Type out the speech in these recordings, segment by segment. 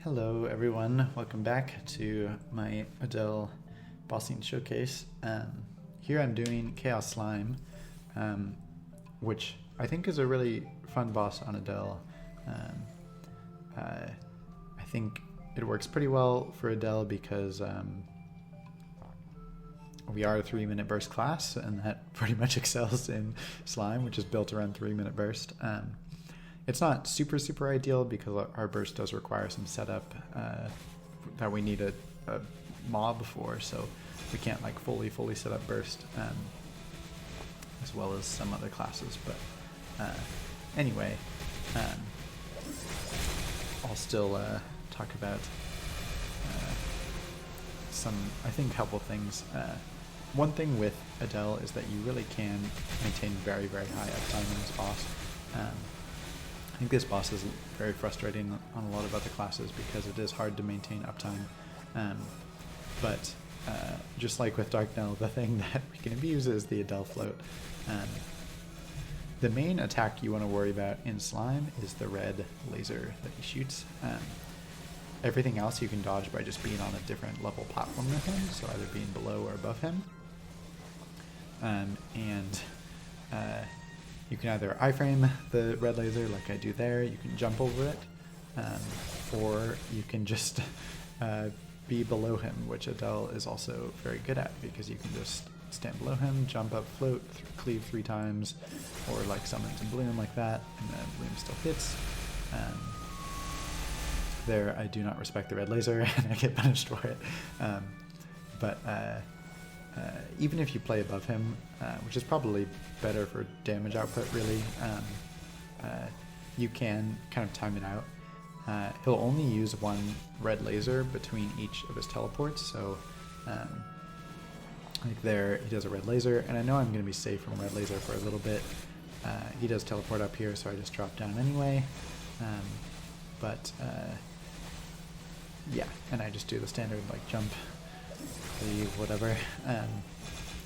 Hello everyone, welcome back to my Adele bossing showcase. Here I'm doing Chaos Slime, which I think is a really fun boss on Adele. I think it works pretty well for Adele because we are a 3-minute burst class, and that pretty much excels in Slime, which is built around 3-minute burst. It's not super ideal because our burst does require some setup that we need a mob for, so we can't like fully set up burst as well as some other classes. But anyway, I'll still talk about some, I think, helpful things. One thing with Adele is that you really can maintain very high uptime in this boss. I think this boss is very frustrating on a lot of other classes because it is hard to maintain uptime. But just like with Darknell, the thing that we can abuse is the Adele float. The main attack you want to worry about in Slime is the red laser that he shoots. Everything else you can dodge by just being on a different level platform than him, so either being below or above him. You can either iframe the red laser like I do there, you can jump over it, or you can just be below him, which Adele is also very good at because you can just stand below him, jump up, float, cleave 3 times, or like summon to bloom like that, and then bloom still hits. There I do not respect the red laser and I get punished for it. But even if you play above him, which is probably better for damage output really, you can kind of time it out. He'll only use 1 red laser between each of his teleports, so like there he does a red laser, and I know I'm going to be safe from red laser for a little bit. He does teleport up here, so I just drop down anyway. Yeah, and I just do the standard like jump, whatever.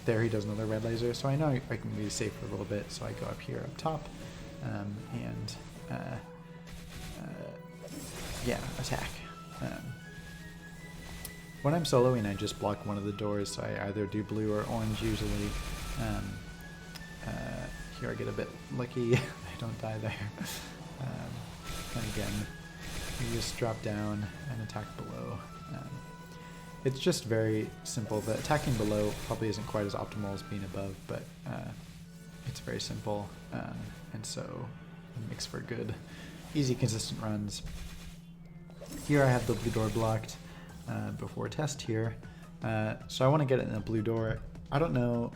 There he does another red laser, so I know I can be safe for a little bit, so I go up here up top, yeah, attack. When I'm soloing, I just block one of the doors, so I either do blue or orange usually. Here I get a bit lucky, I don't die there. And again, you just drop down and attack below. It's just very simple. The attacking below probably isn't quite as optimal as being above, but it's very simple, and so it makes for good, easy, consistent runs. Here I have the blue door blocked before test here, so I want to get it in a blue door. I don't know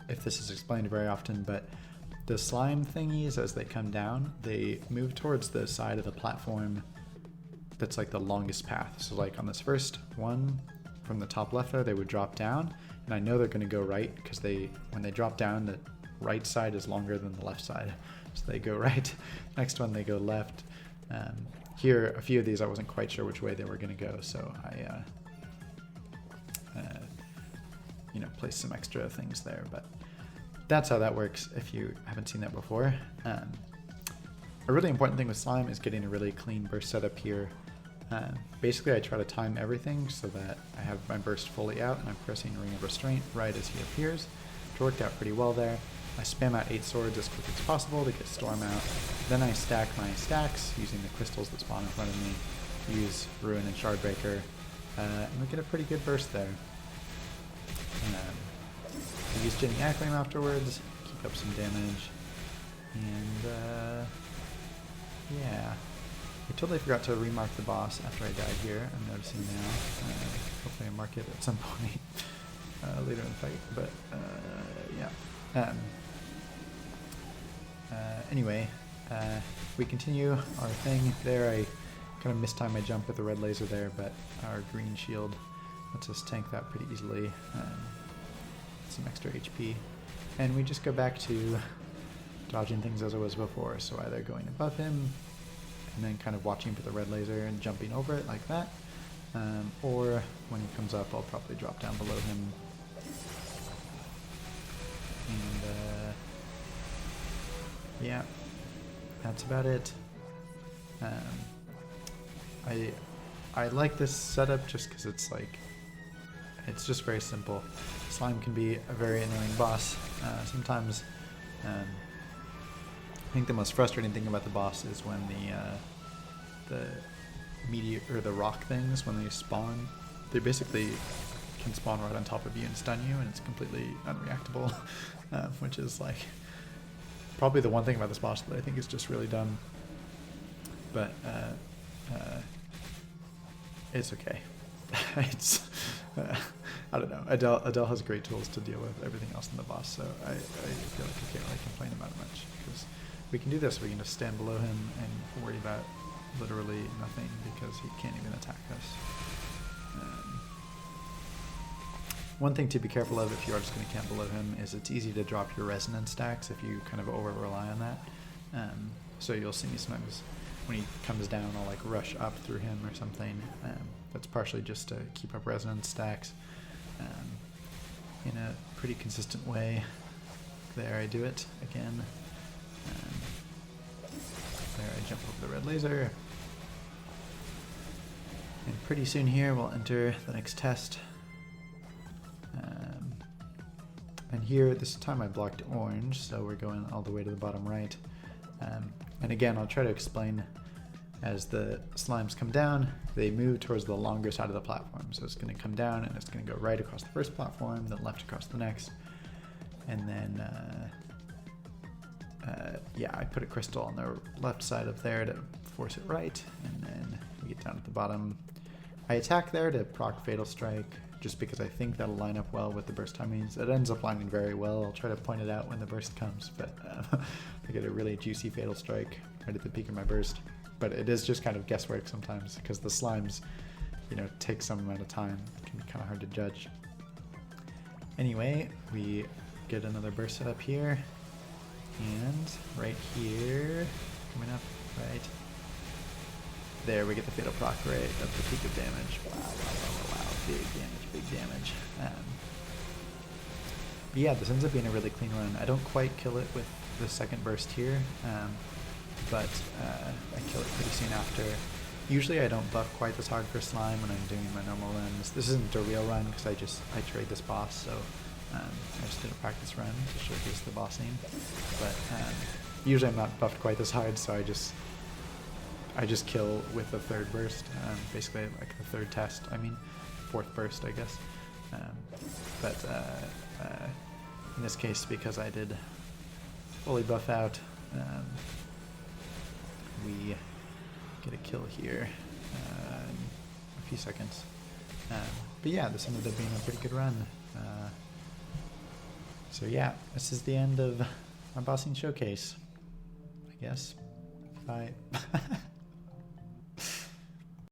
if this is explained very often, but the slime thingies, as they come down, they move towards the side of the platform that's like the longest path. So like on this first one from the top left there, they would drop down, and I know they're going to go right because when they drop down, the right side is longer than the left side, so they go right. Next one they go left. Here a few of these I wasn't quite sure which way they were going to go, so I placed some extra things there, but that's how that works if you haven't seen that before. A really important thing with Slime is getting a really clean burst setup here. Basically I try to time everything so that I have my burst fully out and I'm pressing Ring of Restraint right as he appears. It worked out pretty well there. I spam out 8 swords as quick as possible to get Storm out. Then I stack my stacks using the crystals that spawn in front of me. Use Ruin and Shardbreaker, and we get a pretty good burst there. I use Jenny Acklam afterwards, keep up some damage, and yeah. I totally forgot to remark the boss after I died here. I'm noticing now. Hopefully I mark it at some point later in the fight, but yeah. Anyway, we continue our thing. There I kind of mistimed my jump with the red laser there, but our green shield lets us tank that pretty easily. Some extra HP. And we just go back to dodging things as I was before, so either going above him and then kind of watching for the red laser and jumping over it like that, or when he comes up I'll probably drop down below him. And yeah, that's about it. I I like this setup just because it's like, it's just very simple. Slime can be a very annoying boss. Sometimes, I think the most frustrating thing about the boss is when the meteor or the rock things, when they spawn, they basically can spawn right on top of you and stun you, and it's completely unreactable, which is like probably the one thing about this boss that I think is just really dumb. But it's okay. It's I don't know. Adele has great tools to deal with everything else in the boss, so I feel like I can't really complain about it much, because we can do this. We can just stand below him and worry about literally nothing because he can't even attack us. One thing to be careful of if you are just going to camp below him is it's easy to drop your resonance stacks if you kind of over rely on that. So you'll see me sometimes when he comes down, I'll like rush up through him or something. That's partially just to keep up resonance stacks in a pretty consistent way. There, I do it again. There, I jump over the red laser. And pretty soon here we'll enter the next test. And here, this time I blocked orange, so we're going all the way to the bottom right. And again, I'll try to explain, as the slimes come down, they move towards the longer side of the platform. So it's going to come down and it's going to go right across the first platform, then left across the next. And then, yeah, I put a crystal on the left side up there to force it right. And then we get down at the bottom. I attack there to proc Fatal Strike, just because I think that'll line up well with the burst timings. It ends up lining very well. I'll try to point it out when the burst comes, but I get a really juicy Fatal Strike right at the peak of my burst. But it is just kind of guesswork sometimes, because the slimes, you know, take some amount of time. It can be kind of hard to judge. Anyway, we get another burst set up here, and right here, coming up, right there, we get the Fatal Proc right at the peak of damage. Wow, wow, wow, wow, wow. Big damage, big damage. But yeah, this ends up being a really clean run. I don't quite kill it with the second burst here, but I kill it pretty soon after. Usually I don't buff quite this hard for slime when I'm doing my normal runs. This isn't a real run because I trade this boss, so I just did a practice run to showcase the boss scene. But usually I'm not buffed quite this hard, so I just kill with the third burst, basically like the third test. I mean, fourth burst, I guess. But in this case, because I did fully buff out, we get a kill here in a few seconds. But yeah, this ended up being a pretty good run. So yeah, this is the end of my bossing showcase, I guess. Bye.